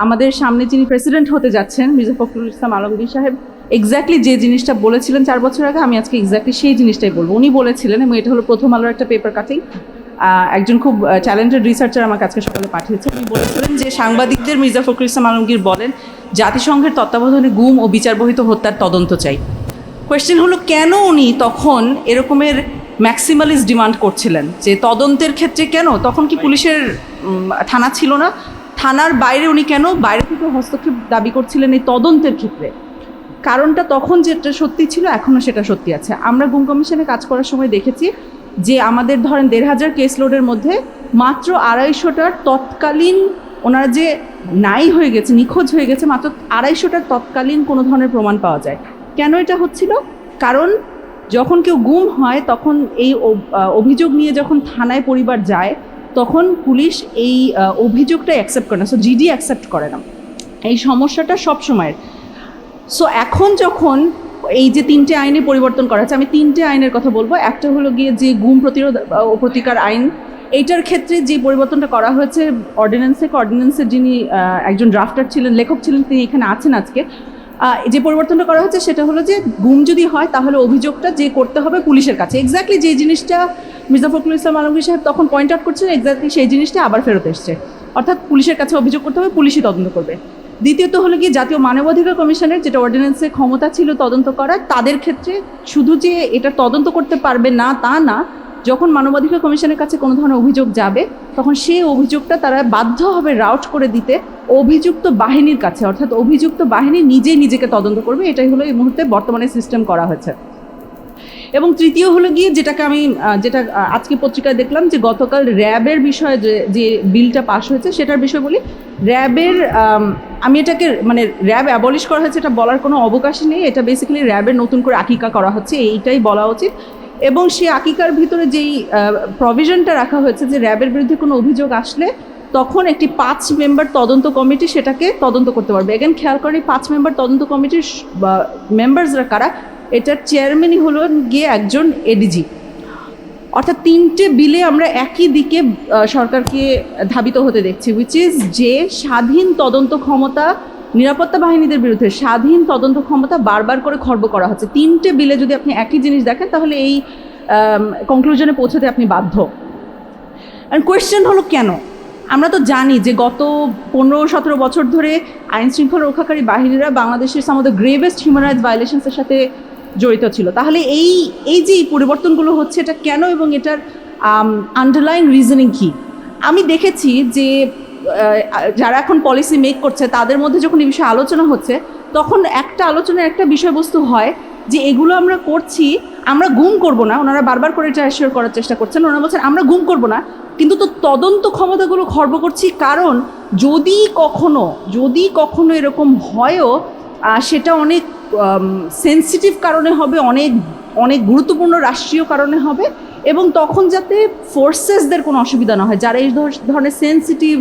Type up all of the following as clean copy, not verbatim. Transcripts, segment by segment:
আমাদের সামনে যিনি প্রেসিডেন্ট হতে যাচ্ছেন মির্জা ফখরুল ইসলাম আলমগীর সাহেব এক্স্যাক্টলি যে জিনিসটা বলেছিলেন 4 বছর আগে, আমি আজকে এক্স্যাক্টলি সেই জিনিসটাই বলবো। উনি বলেছিলেন, এবং এটা হলো প্রথম আলোর একটা পেপার কাটিং, একজন খুব ট্যালেন্টেড রিসার্চার আমাকে আজকে সকালে পাঠিয়েছে। উনি বলেছিলেন যে সাংবাদিকদের মির্জা ফখরুল ইসলাম আলমগীর বলেন জাতিসংঘের তত্ত্বাবধানে গুম ও বিচারবহিত হত্যার তদন্ত চাই। কোয়েশ্চেন হলো কেন উনি তখন এরকমের ম্যাক্সিমালিস্ট ডিমান্ড করছিলেন যে তদন্তের ক্ষেত্রে কেন? তখন কি পুলিশের থানা ছিল না? থানার বাইরে উনি কেন বাইরে থেকে হস্তক্ষেপ দাবি করছিলেন এই তদন্তের ক্ষেত্রে? কারণটা তখন যেটা সত্যি ছিল এখনও সেটা সত্যি আছে। আমরা গুম কমিশনে কাজ করার সময় দেখেছি যে আমাদের ধরেন ১,৫০০ কেস লোডের মধ্যে মাত্র ২৫০টার তৎকালীন ওনারা যে নাই হয়ে গেছে, নিখোঁজ হয়ে গেছে, মাত্র ২৫০টার তৎকালীন কোনো ধরনের প্রমাণ পাওয়া যায়। কেন এটা হচ্ছিল? কারণ যখন কেউ গুম হয় তখন এই অভিযোগ নিয়ে যখন থানায় পরিবার যায় তখন পুলিশ এই অভিযোগটা অ্যাকসেপ্ট করে না, সো জিডি অ্যাকসেপ্ট করে না। এই সমস্যাটা সব সময়ের। সো এখন যখন এই যে 3টে আইনে পরিবর্তন করা হচ্ছে, আমি 3টে আইনের কথা বলবো। একটা হলো গিয়ে যে গুম প্রতিরোধ ও প্রতিকার আইন, এইটার ক্ষেত্রে যে পরিবর্তনটা করা হয়েছে অর্ডিন্যান্সের যিনি একজন ড্রাফটার ছিলেন, লেখক ছিলেন, তিনি এখানে আছেন আজকে। যে পরিবর্তনটা করা হচ্ছে সেটা হলো যে গুম যদি হয় তাহলে অভিযোগটা যে করতে হবে পুলিশের কাছে। এক্স্যাক্টলি যে জিনিসটা মির্জা ফখরুল ইসলাম আলমগীর সাহেব তখন পয়েন্ট আউট করছিলেন, এক্স্যাক্টলি সেই জিনিসটা আবার ফেরত এসছে। অর্থাৎ পুলিশের কাছে অভিযোগ করতে হবে, পুলিশই তদন্ত করবে। দ্বিতীয়ত হলো কি জাতীয় মানবাধিকার কমিশনের যেটা অর্ডিন্যান্সের ক্ষমতা ছিল তদন্ত করার, তাদের ক্ষেত্রে শুধু যে এটা তদন্ত করতে পারবে না তা না, যখন মানবাধিকার কমিশনের কাছে কোনো ধরনের অভিযোগ যাবে তখন সেই অভিযোগটা তারা বাধ্য হবে রাউট করে দিতে অভিযুক্ত বাহিনীর কাছে, অর্থাৎ অভিযুক্ত বাহিনী নিজেই নিজেকে তদন্ত করবে। এটাই হলো এই মুহূর্তে বর্তমানে সিস্টেম করা হয়েছে। এবং তৃতীয় হলো গিয়ে যেটা আজকে পত্রিকায় দেখলাম যে গতকাল র্যাবের বিষয়ে যে বিলটা পাস হয়েছে সেটার বিষয় বলি। র্যাবের আমি এটাকে মানে র্যাব অ্যাবলিশ করা হয়েছে এটা বলার কোনো অবকাশই নেই। এটা বেসিক্যালি র্যাবের নতুন করে আকিকা করা হচ্ছে, এইটাই বলা উচিত। এবং সেই আকিকার ভিতরে যেই প্রভিশনটা রাখা হয়েছে যে র্যাবের বিরুদ্ধে কোনো অভিযোগ আসলে তখন একটি 5 মেম্বার তদন্ত কমিটি সেটাকে তদন্ত করতে পারবে। এগেন খেয়াল করি 5 মেম্বার তদন্ত কমিটির মেম্বার্সরা কারা? এটার চেয়ারম্যানই হলো গিয়ে একজন এডিজি। অর্থাৎ 3টে বিলে আমরা একই দিকে সরকারকে ধাবিত হতে দেখছি, উইচ ইজ যে স্বাধীন তদন্ত ক্ষমতা, নিরাপত্তা বাহিনীদের বিরুদ্ধে স্বাধীন তদন্ত ক্ষমতা বারবার করে খর্ব করা হচ্ছে। 3টে বিলে যদি আপনি একই জিনিস দেখেন তাহলে এই কনক্লুশনে পৌঁছাতে আপনি বাধ্য। আর কোয়েশ্চেন হলো কেন? আমরা তো জানি যে গত 15-17 বছর ধরে আইন শৃঙ্খলা রক্ষাকারী বাহিনীরা বাংলাদেশের some of the gravest human rights ভায়োলেশনসের সাথে জড়িত ছিল। তাহলে এই যে পরিবর্তনগুলো হচ্ছে এটা কেন এবং এটার আন্ডারলাইন রিজনিং কী? আমি দেখেছি যে যারা এখন পলিসি মেক করছে তাদের মধ্যে যখন এই বিষয়ে আলোচনা হচ্ছে তখন একটা আলোচনার একটা বিষয়বস্তু হয় যে এগুলো আমরা করছি, আমরা গুম করব না। ওনারা বারবার করে এটা অ্যাসিওর করার চেষ্টা করছেন। ওনারা বলছেন আমরা গুম করব না, কিন্তু তো তদন্ত ক্ষমতাগুলো খর্ব করছি। কারণ যদি কখনো এরকম হয়ও সেটা অনেক সেন্সিটিভ কারণে হবে, অনেক গুরুত্বপূর্ণ রাষ্ট্রীয় কারণে হবে, এবং তখন যাতে ফোর্সেসদের কোনো অসুবিধা না হয়, যারা এই ধরনের সেন্সিটিভ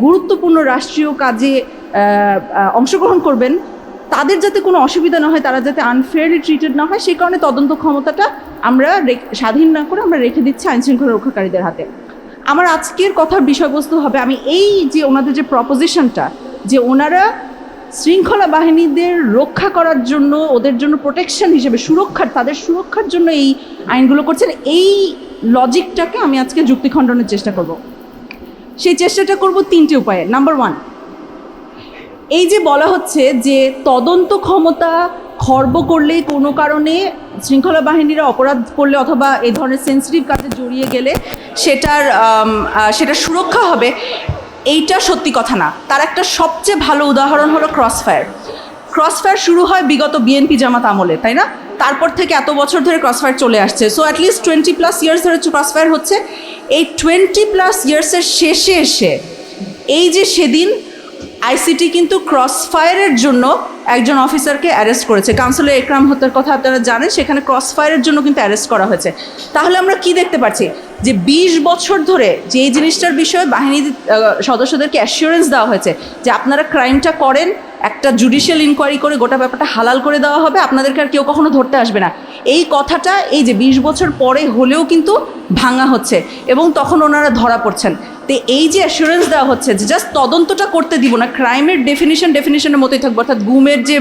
গুরুত্বপূর্ণ রাষ্ট্রীয় কাজে অংশগ্রহণ করবেন তাদের যাতে কোনো অসুবিধা না হয়, তারা যাতে আনফেয়ারলি ট্রিটেড না হয়, সেই কারণে তদন্ত ক্ষমতাটা আমরা স্বাধীন না করে আমরা রেখে দিচ্ছি আইনশৃঙ্খলা রক্ষাকারীদের হাতে। আমার আজকের কথার বিষয়বস্তু হবে আমি এই যে ওনাদের যে প্রপোজিশনটা যে ওনারা শৃঙ্খলা বাহিনীদের রক্ষা করার জন্য, ওদের জন্য প্রোটেকশন হিসেবে তাদের সুরক্ষার জন্য এই আইনগুলো করছেন, এই লজিকটাকে আমি আজকে যুক্তি খণ্ডনের চেষ্টা করব। সেই চেষ্টাটা করব 3টে উপায়ে। নাম্বার 1, এই যে বলা হচ্ছে যে তদন্ত ক্ষমতা খর্ব করলে কোনো কারণে শৃঙ্খলা বাহিনীরা অপরাধ করলে অথবা এই ধরনের সেন্সিটিভ কাজে জড়িয়ে গেলে সেটার সুরক্ষা হবে, এইটা সত্যি কথা না। তার একটা সবচেয়ে ভালো উদাহরণ হলো ক্রসফায়ার শুরু হয় বিগত বিএনপি জামাত আমলে, তাই না? তারপর থেকে এত বছর ধরে ক্রসফায়ার চলে আসছে। সো অ্যাটলিস্ট 20+ ইয়ার্স ধরে ক্রসফায়ার হচ্ছে। এই 20+ ইয়ার্সের শেষে এসে এই যে সেদিন আইসিটি কিন্তু ক্রসফায়ারের জন্য একজন অফিসারকে অ্যারেস্ট করেছে। কাউন্সিলর একরাম হত্যার কথা আপনারা জানেন, সেখানে ক্রসফায়ারের জন্য কিন্তু অ্যারেস্ট করা হয়েছে। তাহলে আমরা কি দেখতে পাচ্ছি যে 20 বছর ধরে যে এই জিনিসটার বিষয়ে বাহিনীর সদস্যদেরকে অ্যাসিওরেন্স দেওয়া হয়েছে যে আপনারা ক্রাইমটা করেন, একটা জুডিশিয়াল ইনকোয়ারি করে গোটা ব্যাপারটা হালাল করে দেওয়া হবে, আপনাদেরকে আর কেউ কখনো ধরতে আসবে না। এই কথাটা এই যে 20 বছর পরে হলেও কিন্তু ভাঙা হচ্ছে এবং তখন ওনারা ধরা পড়ছেন। তো এই যে অ্যাসুরেন্স দেওয়া হচ্ছে যে জাস্ট তদন্তটা করতে দিব না, ক্রাইমের ডেফিনেশনের মতোই থাকবে, অর্থাৎ গুমের যে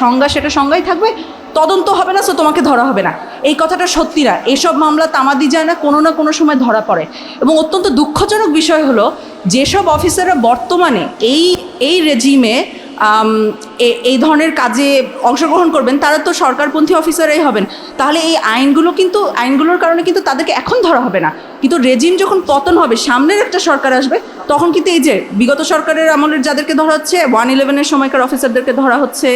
সংজ্ঞা সেটা সংজ্ঞাই থাকবে, তদন্ত হবে না, সো তোমাকে ধরা হবে না, এই কথাটা সত্যি না। এসব মামলা তামাদি যায় না, কোনো না কোনো সময় ধরা পড়ে। এবং অত্যন্ত দুঃখজনক বিষয় হলো যেসব অফিসাররা বর্তমানে এই রেজিমে এই ধরনের কাজে অংশগ্রহণ করবেন তারা তো সরকারপন্থী অফিসারই হবেন। তাহলে এই আইনগুলোর কারণে কিন্তু তাদেরকে এখন ধরা হবে না, কিন্তু রেজিম যখন পতন হবে, সামনের একটা সরকার আসবে, তখন কিন্তু এই যে বিগত সরকারের আমলের যাদেরকে ধরা হচ্ছে, 111-এর সময়কার অফিসারদেরকে ধরা হচ্ছে,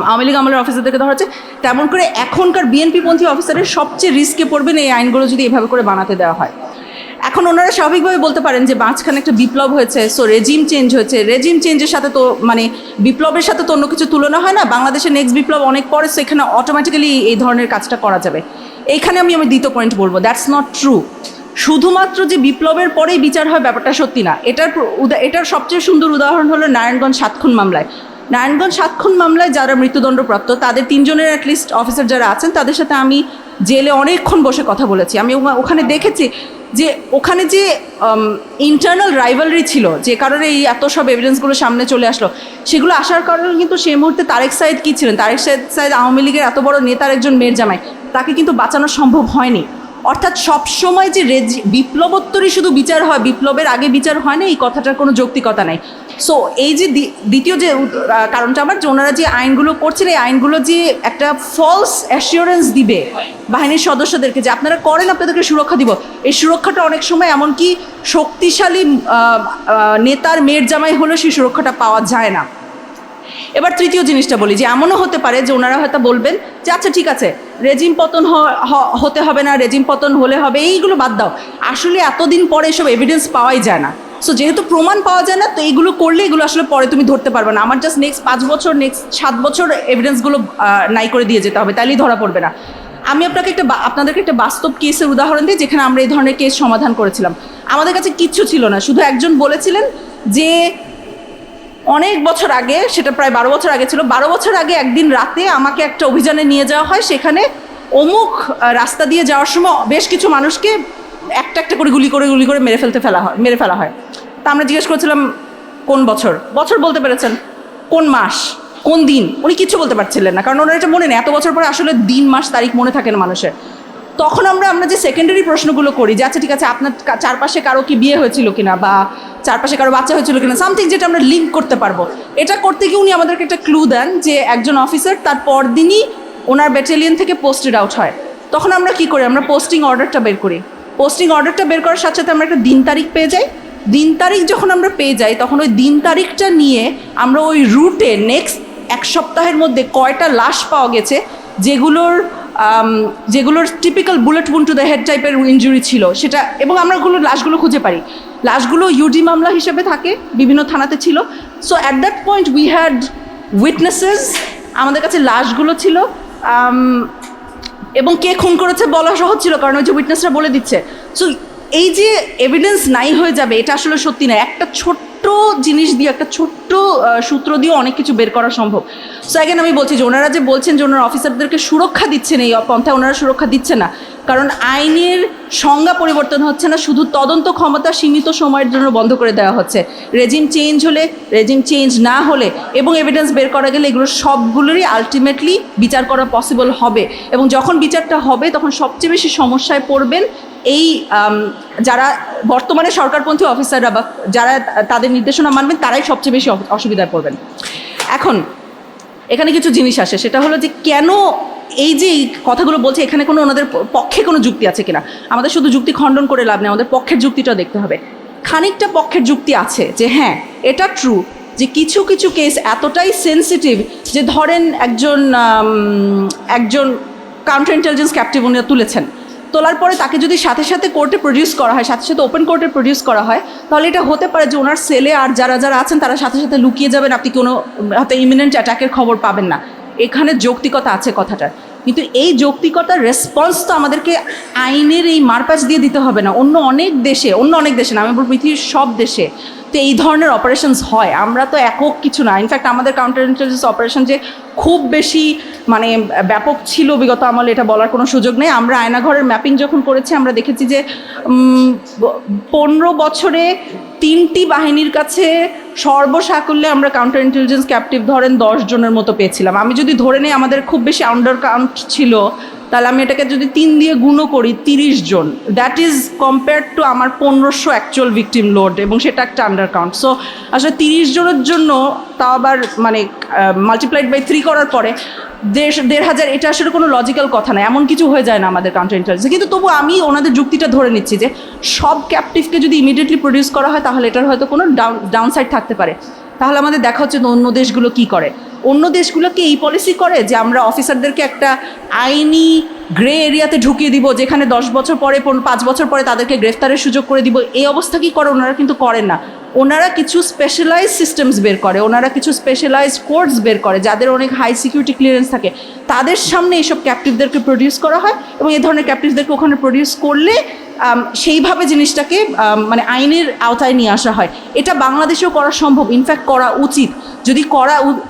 আওয়ামী লীগ আমলের অফিসারদেরকে ধরা হচ্ছে, তেমন করে এখনকার বিএনপিপন্থী অফিসারের সবচেয়ে রিস্কে পড়বেন এই আইনগুলো যদি এভাবে করে বানাতে দেওয়া হয়। এখন ওনারা স্বাভাবিকভাবে বলতে পারেন যে মাঝখানে একটা বিপ্লব হয়েছে, সো রেজিম চেঞ্জ হয়েছে, রেজিম চেঞ্জের সাথে তো মানে বিপ্লবের সাথে তো অন্য কিছু তুলনা হয় না, বাংলাদেশের নেক্সট বিপ্লব অনেক পরে, সো এখানে অটোমেটিক্যালি এই ধরনের কাজটা করা যাবে। এইখানে আমি দ্বিতীয় পয়েন্ট বলবো, দ্যাটস নট ট্রু। শুধুমাত্র যে বিপ্লবের পরেই বিচার হয় ব্যাপারটা সত্যি না। এটার সবচেয়ে সুন্দর উদাহরণ হলো নারায়ণগঞ্জ 7 খুন মামলায়। নারায়ণগঞ্জ 7 খুন মামলায় যারা মৃত্যুদণ্ডপ্রাপ্ত তাদের 3 জনের অ্যাটলিস্ট অফিসার যারা আছেন তাদের সাথে আমি জেলে অনেকক্ষণ বসে কথা বলেছি। আমি ওখানে দেখেছি যে ওখানে যে ইন্টারনাল রাইভালরি ছিল, যে কারণে এই এত সব এভিডেন্সগুলো সামনে চলে আসলো, সেগুলো আসার কারণে কিন্তু সেই মুহূর্তে তারেক সাইদ কী ছিলেন, তারেক সাইদ আওয়ামী লীগের এত বড় নেতার একজন মেয়ের জামাই, তাকে কিন্তু বাঁচানো সম্ভব হয়নি। অর্থাৎ সবসময় যে বিপ্লবোত্তরই শুধু বিচার হয়, বিপ্লবের আগে বিচার হয় না, এই কথাটার কোনো যৌক্তিকতা নেই। সো এই যে দ্বিতীয় যে কারণটা আমার, যে ওনারা যে আইনগুলো করছেন, এই আইনগুলো যে একটা ফলস অ্যাসিওরেন্স দিবে বাহিনীর সদস্যদেরকে যে আপনারা করেন, আপনাদেরকে সুরক্ষা দিব, এই সুরক্ষাটা অনেক সময় এমনকি শক্তিশালী নেতার মেয়ের জামাই হলেও সেই সুরক্ষাটা পাওয়া যায় না। এবার তৃতীয় জিনিসটা বলি, যে এমনও হতে পারে যে ওনারা হয়তো বলবেন যে আচ্ছা ঠিক আছে, রেজিম পতন হতে হবে না, রেজিম পতন হলে হবে, এইগুলো বাদ দাও, আসলে এতদিন পরে এসব এভিডেন্স পাওয়াই যায় না, সো যেহেতু প্রমাণ পাওয়া যায় না, তো এইগুলো করলে এগুলো আসলে পরে তুমি ধরতে পারবে না, আমার জাস্ট নেক্সট 5 বছর নেক্সট 7 বছর এভিডেন্সগুলো নাই করে দিয়ে যেতে হবে, তাইলেই ধরা পড়বে না। আমি আপনাদেরকে একটা বাস্তব কেসের উদাহরণ দিই যেখানে আমরা এই ধরনের কেস সমাধান করেছিলাম। আমাদের কাছে কিচ্ছু ছিল না, শুধু একজন বলেছিলেন যে অনেক বছর আগে, সেটা প্রায় 12 বছর আগে ছিল, 12 বছর আগে একদিন রাতে আমাকে একটা অভিযানে নিয়ে যাওয়া হয়, সেখানে অমুক রাস্তা দিয়ে যাওয়ার সময় বেশ কিছু মানুষকে একটা করে গুলি করে মেরে ফেলা হয়। তা আমরা জিজ্ঞেস করেছিলাম কোন বছর বলতে পেরেছেন, কোন মাস, কোন দিন, উনি কিচ্ছু বলতে পারছিলেন না, কারণ ওনার এটা মনে নেই, এত বছর পরে আসলে দিন মাস তারিখ মনে থাকে না মানুষের। তখন আমরা যে সেকেন্ডারি প্রশ্নগুলো করি যে আচ্ছা ঠিক আছে, আপনার চারপাশে কারো কি বিয়ে হয়েছিল কিনা, বা চারপাশে কারো বাচ্চা হয়েছিল কিনা, সামথিং যেটা আমরা লিঙ্ক করতে পারবো, এটা করতে গিয়ে উনি আমাদেরকে একটা ক্লু দেন যে একজন অফিসার তার পরদিনই ওনার ব্যাটালিয়ন থেকে পোস্টেড আউট হয়। তখন আমরা কি করি, আমরা পোস্টিং অর্ডারটা বের করি, পোস্টিং অর্ডারটা বের করার সাথে সাথে আমরা একটা দিন তারিখ পেয়ে যাই। দিন তারিখ যখন আমরা পেয়ে যাই, তখন ওই দিন তারিখটা নিয়ে আমরা ওই রুটে নেক্সট 1 সপ্তাহের মধ্যে কয়টা লাশ পাওয়া গেছে যেগুলোর typical bullet wound to the head টাইপের ইনজুরি ছিল সেটা, এবং আমরা লাশগুলো খুঁজে পাই। লাশগুলো ইউডি মামলা হিসেবে থাকে, বিভিন্ন থানাতে ছিল। So at that point we had witnesses, আমাদের কাছে লাশগুলো ছিল, এবং কে খুন করেছে বলা সহজ ছিল কারণ ওই যে উইটনেসরা বলে দিচ্ছে। সো এই যে এভিডেন্স নাই হয়ে যাবে, এটা আসলে সত্যি না। একটা ছোট্ট জিনিস দিয়ে, একটা ছোট্ট সূত্র দিয়ে অনেক কিছু বের করা সম্ভব। সো অ্যাগেন আমি বলছি যে ওনারা যে বলছেন যে ওনারা অফিসারদেরকে সুরক্ষা দিচ্ছেন, এই পন্থায় ওনারা সুরক্ষা দিচ্ছে না, কারণ আইনের সংজ্ঞা পরিবর্তন হচ্ছে না, শুধু তদন্ত ক্ষমতা সীমিত সময়ের জন্য বন্ধ করে দেওয়া হচ্ছে। রেজিম চেঞ্জ হলে, রেজিম চেঞ্জ না হলে এবং এভিডেন্স বের করা গেলে এগুলো সবগুলোরই আলটিমেটলি বিচার করা পসিবল হবে, এবং যখন বিচারটা হবে তখন সবচেয়ে বেশি সমস্যায় পড়বেন এই যারা বর্তমানে সরকারপন্থী অফিসাররা বা যারা তাদের নির্দেশনা মানবেন, তারাই সবচেয়ে বেশি অসুবিধায় পড়বেন। এখন এখানে কিছু জিনিস আসে, সেটা হলো যে কেন এই যে কথাগুলো বলছে, এখানে কোনো ওনাদের পক্ষে কোনো যুক্তি আছে কিনা। আমাদের শুধু যুক্তি খণ্ডন করে লাভ নেই, আমাদের পক্ষের যুক্তিটা দেখতে হবে। খানিকটা পক্ষের যুক্তি আছে যে হ্যাঁ, এটা ট্রু যে কিছু কিছু কেস এতটাই সেন্সিটিভ যে ধরেন একজন কাউন্টার ইন্টেলিজেন্স ক্যাপটিভ উনি তুলেছেন, তোলার পরে তাকে যদি সাথে সাথে কোর্টে প্রডিউস করা হয়, সাথে সাথে ওপেন কোর্টে প্রডিউস করা হয়, তাহলে এটা হতে পারে যে ওনার সেলে আর যারা আছেন তারা সাথে সাথে লুকিয়ে যাবেন, আপনি কোনো হয়তো ইমিনেন্ট অ্যাটাকের খবর পাবেন না। এখানে যৌক্তিকতা আছে কথাটার, কিন্তু এই যৌক্তিকতার রেসপন্স তো আমাদেরকে আইনের এই মারপ্যাচ দিয়ে দিতে হবে না। অন্য অনেক দেশে না, আমি বলব পৃথিবীর সব দেশে তো এই ধরনের অপারেশনস হয়, আমরা তো একক কিছু না। ইনফ্যাক্ট আমাদের কাউন্টার ইন্টেলিজেন্স অপারেশন যে খুব বেশি মানে ব্যাপক ছিল বিগত আমলে এটা বলার কোনো সুযোগ নেই। আমরা আয়নাঘরের ম্যাপিং যখন করেছি আমরা দেখেছি যে 15 বছরে 3টি বাহিনীর কাছে সর্বসাকুল্যে আমরা কাউন্টার ইন্টেলিজেন্স ক্যাপটিভ ধরেন 10 জনের মতো পেয়েছিলাম। আমি যদি ধরে নিই আমাদের খুব বেশি আন্ডার কাউন্ট ছিল, তাহলে আমি এটাকে যদি 3 দিয়ে গুণও করি 30 জন, দ্যাট ইজ কম্পেয়ার টু আমার 1500 অ্যাকচুয়াল ভিকটিম লোড, এবং সেটা একটা আন্ডার কাউন্ট। সো আসলে 30 জনের জন্য তাও আবার মানে মাল্টিপ্লাইড বাই 3 করার পরে 1500, এটা আসলে কোনো লজিক্যাল কথা না, এমন কিছু হয়ে যায় না আমাদের কাউন্টার ইন্টেলিজেন্সে। কিন্তু তবু আমি ওনাদের যুক্তিটা ধরে নিচ্ছি যে সব ক্যাপটিভকে যদি ইমিডিয়েটলি প্রডিউস করা হয় তাহলে এটার হয়তো কোনো ডাউন সাইড থাকতে পারে। তাহলে আমাদের দেখা হচ্ছে অন্য দেশগুলো কি করে। অন্য দেশগুলোকে এই পলিসি করে যে আমরা অফিসারদেরকে একটা আইনি গ্রে এরিয়াতে ঢুকিয়ে দিব, যেখানে 10 বছর পরে 5 বছর পরে তাদেরকে গ্রেফতারের সুযোগ করে দিব। এই অবস্থা কি করে? ওনারা কিন্তু করেন না। ওনারা কিছু স্পেশালাইজ সিস্টেমস বের করে, ওনারা কিছু স্পেশালাইজড কোর্টস বের করে যাদের অনেক হাই সিকিউরিটি ক্লিয়ারেন্স থাকে, তাদের সামনে এইসব ক্যাপটিভদেরকে প্রডিউস করা হয়, এবং এই ধরনের ক্যাপটিভদেরকে ওখানে প্রডিউস করলে সেইভাবে জিনিসটাকে মানে আইনের আওতায় নিয়ে আসা হয়। এটা বাংলাদেশেও করা সম্ভব, ইনফ্যাক্ট করা উচিত। যদি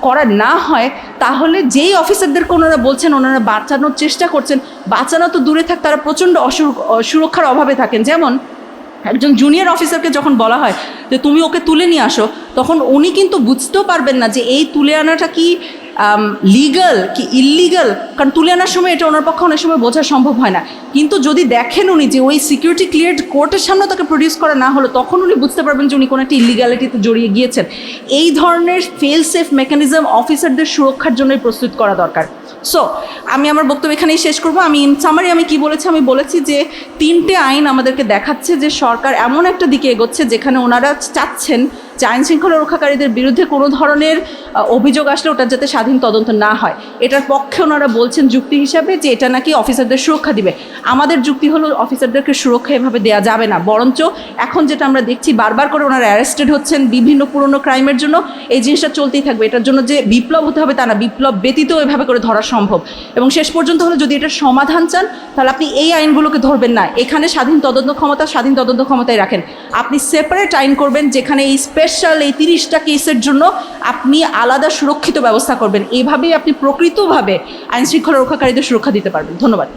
করা না হয় তাহলে যেই অফিসারদেরকে ওনারা বলছেন ওনারা বাঁচানোর চেষ্টা করছেন, বাঁচানো তো দূরে থাক, তারা প্রচণ্ড সুরক্ষার অভাবে থাকেন। যেমন একজন জুনিয়র অফিসারকে যখন বলা হয় যে তুমি ওকে তুলে নিয়ে আসো, তখন উনি কিন্তু বুঝতেও পারবেন না যে এই তুলে আনাটা কি লিগাল কি ইললিগাল, কারণ তুলে আনার সময় এটা ওনার পক্ষে অনেক সময় বোঝা সম্ভব হয় না। কিন্তু যদি দেখেন উনি যে ওই সিকিউরিটি ক্লিয়ার্ড কোর্টের সামনে তাকে প্রডিউস করা না হলো, তখন উনি বুঝতে পারবেন যে উনি কোনো একটা ইলিগ্যালিটিতে জড়িয়ে গিয়েছেন। এই ধরনের ফেল সেফ মেকানিজম অফিসারদের সুরক্ষার জন্যই প্রস্তুত করা দরকার। সো আমি আমার বক্তব্য এখানেই শেষ করবো। আমি ইন সামারি আমি কি বলেছি, আমি বলেছি যে 3টে আইন আমাদেরকে দেখাচ্ছে যে সরকার এমন একটা দিকে এগোচ্ছে যেখানে ওনারা চাচ্ছেন যে আইন শৃঙ্খলা রক্ষাকারীদের বিরুদ্ধে কোনো ধরনের অভিযোগ আসলে ওটার যাতে স্বাধীন তদন্ত না হয়, এটার পক্ষে ওনারা বলছেন যুক্তি হিসাবে যে এটা নাকি অফিসারদের সুরক্ষা দিবে। আমাদের যুক্তি হলো অফিসারদেরকে সুরক্ষা এভাবে দেওয়া যাবে না, বরঞ্চ এখন যেটা আমরা দেখছি বারবার করে ওনারা অ্যারেস্টেড হচ্ছেন বিভিন্ন পুরনো ক্রাইমের জন্য, এই জিনিসটা চলতেই থাকবে। এটার জন্য যে বিপ্লব হতে হবে তা না, বিপ্লব ব্যতীত এভাবে করে ধরা সম্ভব। এবং শেষ পর্যন্ত হলো যদি এটার সমাধান চান তাহলে আপনি এই আইনগুলোকে ধরবেন না, এখানে স্বাধীন তদন্ত ক্ষমতায় রাখেন। আপনি সেপারেট আইন করবেন যেখানে এই স্পেশাল এই 30টা কেসের জন্য আপনি আলাদা সুরক্ষিত ব্যবস্থা করবেন। এইভাবেই আপনি প্রকৃতভাবে আইন শৃঙ্খলা রক্ষাকারীদের সুরক্ষা দিতে পারবেন। ধন্যবাদ।